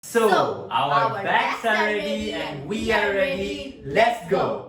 So, our bags are ready and we are ready. Let's go!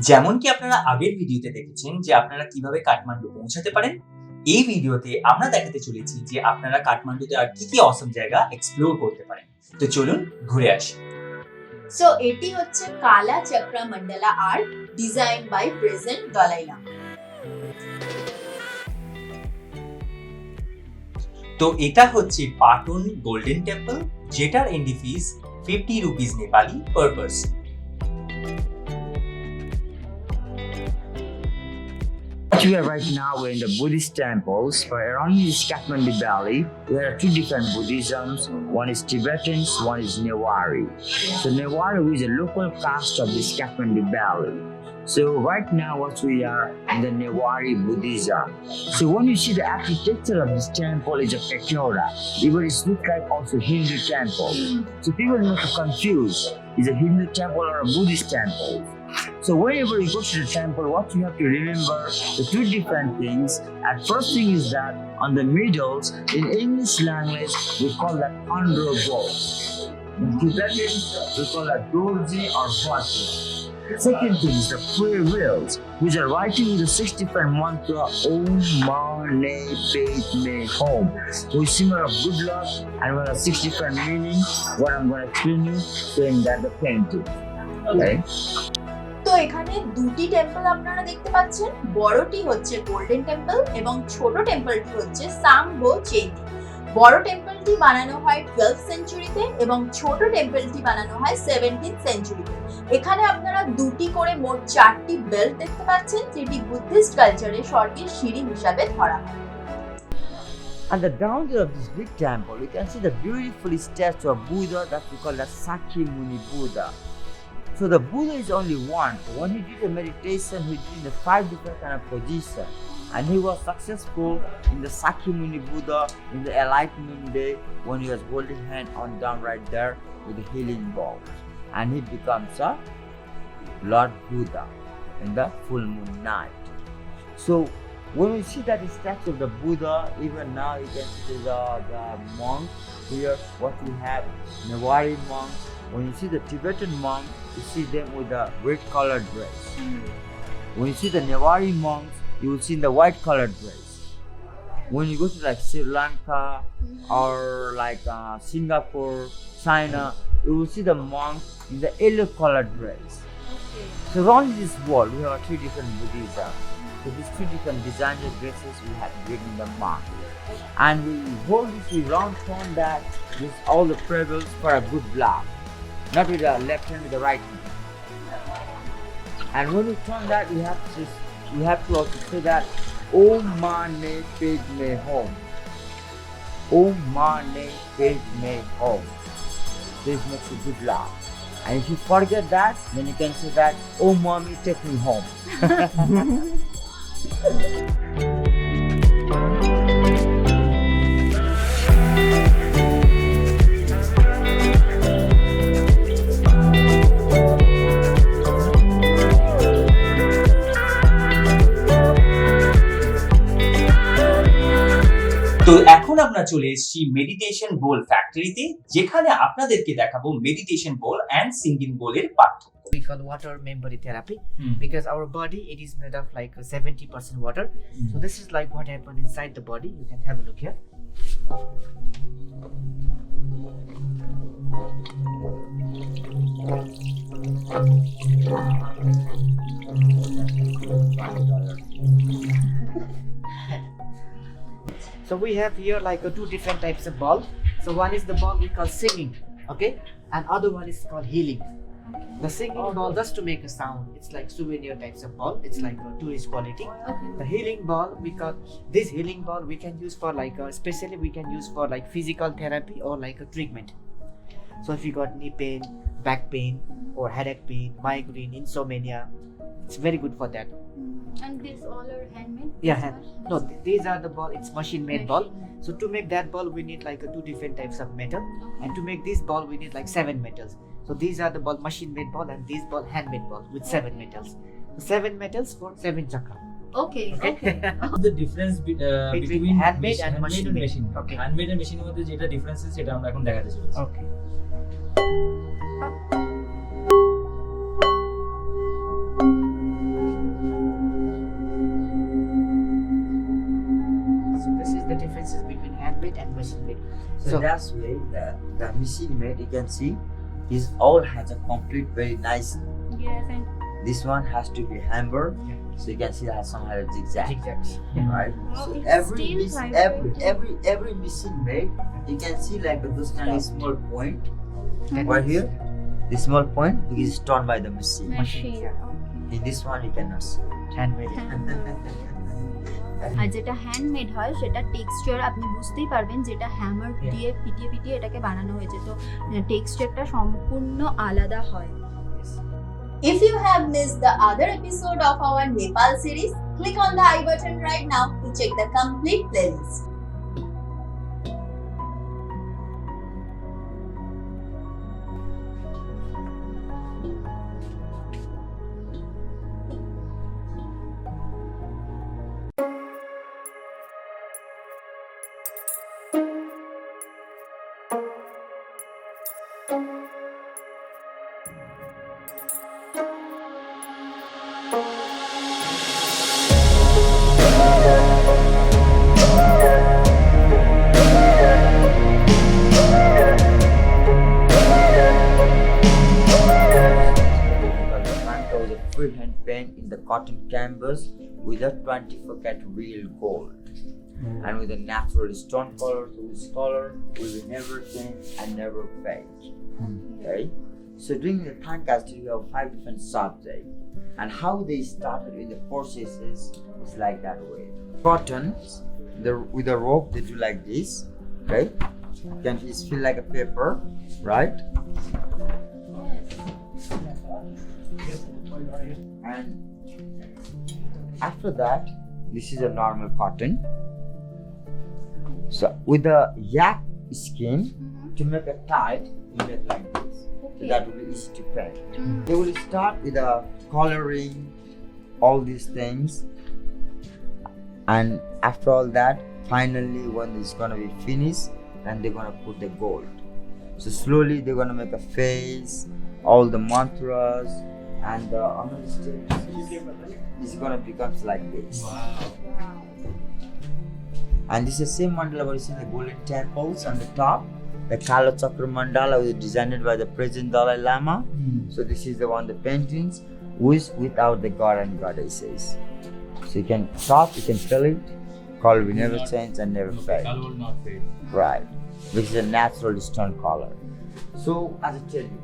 যেমন কি আপনারা আগের ভিডিওতে দেখেছেন যে আপনারা কিভাবে কাঠমান্ডু পৌঁছাতে পারেন, এই ভিডিওতে আমরা দেখাতে চলেছি যে আপনারা কাঠমান্ডুতে আর কি কি অসম জায়গা এক্সপ্লোর করতে পারেন। তো চলুন ঘুরে আসি। সো এটি হচ্ছে Kala Chakra mandala art design by present Dalai Lama. তো এটা হচ্ছে পাটন গোল্ডেন টেম্পল, যেটার entry fees 50 rupees Nepali per person. We are right now we're in the Buddhist temples. For around this Kathmandu Valley, there are two different Buddhisms. One is Tibetans, one is Newari. So Newari is a local caste of this Kathmandu Valley. So right now what we are in the Newari Buddhism. So when you see the architecture of this temple is a pagoda, even it looks like also Hindu temple. So people not confused, is a Hindu temple or a Buddhist temple. So whenever you go to the temple, what you have to remember the two different things. And first thing is that on the middles, in English language, we call that honorable. In Tibetan, we call that dorji or vati. Second thing is the prayer wheels, which are writing the 6 different mantra Om Mane Padme Hum, which symbol of good luck and one of 6 different meanings. What I'm going to explain you, saying that the painting. Okay. তো এখানে দুটি temple আপনারা দেখতে পাচ্ছেন, বড়টি হচ্ছে golden temple এবং ছোট টেম্পলটি হচ্ছে সাংবো চেতি। বড় টেম্পলটি বানানো হয় 12th সেঞ্চুরিতে এবং ছোট টেম্পলটি বানানো হয় 17th সেঞ্চুরিতে। এখানে আপনারা দুটি করে মোট 4টি বেল্ট দেখতে পাচ্ছেন, যেটি বুদ্ধিস্ট কালচারে স্বর্গের সিঁড়ি হিসাবে ধরা হয়। At the down there of this big temple, you can see the beautiful statue of Buddha that we call the Sachi Muni Buddha. So the Buddha is only one. When he did a meditation, he did the 5 different kind of position, and he was successful in the Sachi Muni Buddha in the enlightenment day when he was holding hand on down right there with the healing ball, and he becomes a Lord Buddha in the full moon night. So when we see that statue of the Buddha, even now you can see the monk here. What we have, Newari monks. When you see the Tibetan monk, you see them with a red colored dress. When you see the Newari monks, you will see the white colored dress. When you go to like Sri Lanka or like Singapore, China, you will see the monks in the yellow colored dress. So around this world, we have 3 different Buddhism. So these 3 different designer dresses we have written the mark. And we hold this, we round on that with all the pebbles for a good block. Not with the left hand, with the right hand. And when we turn that, we have to also say that Om Mane Padme Hum. Om Mane Padme Hum. This makes a good laugh. And if you forget that, then you can say that Oh Mommy, take me home. তো এখন আমরা চলে এসেছি meditation বোল ফ্যাক্টরিতে, যেখানে আপনাদেরকে দেখাবো meditation bowl and singing বোলের পার্থক্য। We call water memory therapy Hmm. because our body it is made of like 70% water. So this is like what happened inside the body. You can have a look here. So we have here like two different types of ball. So one is the ball we call singing, okay, and other one is called healing. The singing ball just to make a sound. It's like souvenir types of ball. It's like a tourist quality. The healing ball we call this healing ball we can use for like especially we can use for like physical therapy or like a treatment. So if you got knee pain, back pain, or headache pain, migraine, insomnia, it's very good for that. And these all are handmade? Yeah, no, these are the ball. It's machine-made ball. So to make that ball, we need like two different types of metal, and to make this ball, we need like 7 metals. So these are the ball machine-made ball, and these ball handmade ball with 7 metals. So 7 metals for 7 chakra. Okay, okay. The difference between handmade and machine-made. machine. Okay. Handmade and machine মধ্যে যেটা difference আছে সেটা আমরা এখন দেখাতে চলেছি। Okay. So this is the differences between handmade and machine-made. So that's why the machine made, you can see, is all has a complete very nice. Yes, and This one has to be hammered, so you can see that has some kind of zigzag, Zigzags. right? Wow, So it's every still every machine made, you can see like those kind of small point right here. This small point is torn by the machine. machine. Okay. In this one you cannot see. Handmade. আর যেটা handmade হয় সেটা texture আপনি বুঝতেই পারবেন যেটা hammer দিয়ে পিটিয়ে পিটিয়ে এটাকে বানানো হয়েছে তো টেক্সচারটা সম্পূর্ণ আলাদা হয়। If you have missed the other episode of our Nepal series, click on the I button right now to check the complete playlist. Freehand paint in the cotton canvas with a 24-karat real gold and with a natural stone color. So this color will be never change and never fade. Okay. So during the time casting, you have 5 different subjects, and how they started with the processes is like that way. Cotton, with the rope they do like this, right? You can just feel like a paper, right? And after that, this is a normal cotton. So with the yak skin, to make a tight, you make like this. So that will be easy to paint. They will start with the coloring, all these things, and after all that, finally when it's gonna be finished, then they're gonna put the gold. So slowly they're gonna make a face, all the mantras, and the another step is gonna become like this. Wow. And this is the same mandala what you see in the golden temples on the top. The Kala Chakra Mandala was designed by the present Dalai Lama. So this is the one, the paintings with without the god and goddesses. So you can top, you can feel it. Color will never change and never fade. Color will not fade. Right, which is a natural stone color. So as I tell you,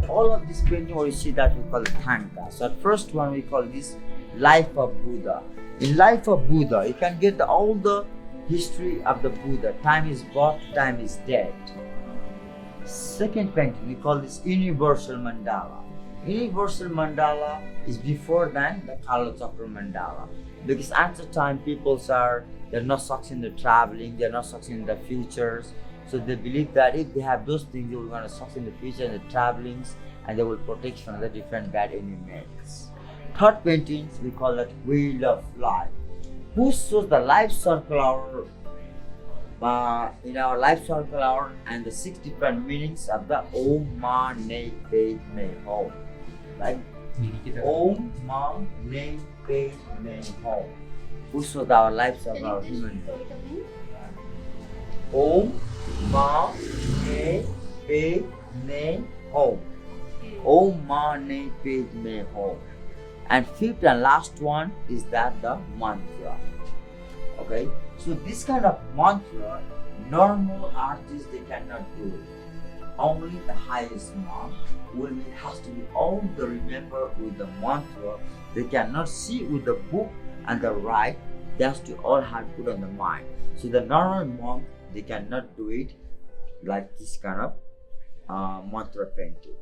all of this painting what you see that we call the Tanka. So at first one we call this Life of Buddha. In Life of Buddha, you can get all the history of the Buddha. Time is birth, time is dead. Second painting we call this Universal Mandala. Universal Mandala is before than the Kala Chakra Mandala. Because at the time they're not succeeding in the traveling, they're not succeeding in the futures. So they believe that if they have those things, they will going to succeed in the future and the travelings, and they will protect from the different bad elements. Third paintings we call that Wheel of Life, who shows the life circle hour, in our life circle hour, and the 6 different meanings of the Om Mani Padme Hum. like Om Ma Ne Pe Me Hom. We show our lives of our human being. Om Ma Ne Pe Me Hom. Om Ma Ne Pe Me Hom. And fifth and last one is that the mantra. Okay, so this kind of mantra, normal artists they cannot do it. Only the highest monk has to be all the remember with the mantra. They cannot see with the book and the write. They have to all have put on the mind. So the normal monk they cannot do it like this kind of mantra painting.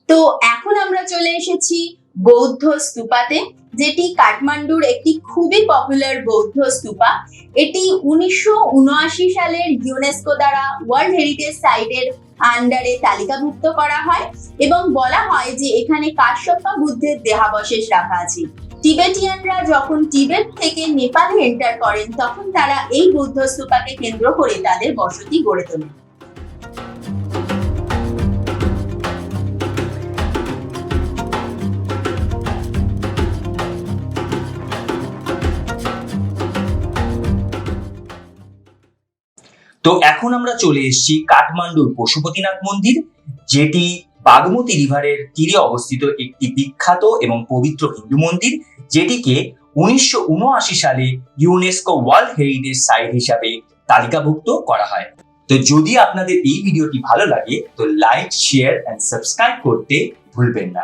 তো এখন আমরা চলে এসেছি বৌদ্ধ স্তূপাতে, যেটি কাঠমান্ডুর একটি খুবই popular বৌদ্ধ স্তূপা। এটি 1979 সালের ইউনেস্কো দ্বারা ওয়ার্ল্ড হেরিটেজ সাইটের আন্ডারে তালিকাভুক্ত করা হয় এবং বলা হয় যে এখানে কাশ্যপা বুদ্ধের দেহাবশেষ রাখা আছে। টিবেটিয়ানরা যখন টিবেট থেকে নেপালে এন্টার করেন তখন তারা এই বৌদ্ধ স্তূপাকে কেন্দ্র করে তাদের বসতি গড়ে তোলেন। তো এখন আমরা চলে এসেছি কাঠমান্ডুর পশুপতিনাথ মন্দির, যেটি বাগমতী রিভারের তীরে অবস্থিত একটি বিখ্যাত এবং পবিত্র হিন্দু মন্দির, যেটিকে 1979 সালে ইউনেস্কো ওয়ার্ল্ড হেরিটেজ সাইট হিসাবে তালিকাভুক্ত করা হয়। তো যদি আপনাদের এই ভিডিওটি ভালো লাগে তো লাইক, শেয়ার এন্ড সাবস্ক্রাইব করতে ভুলবেন না।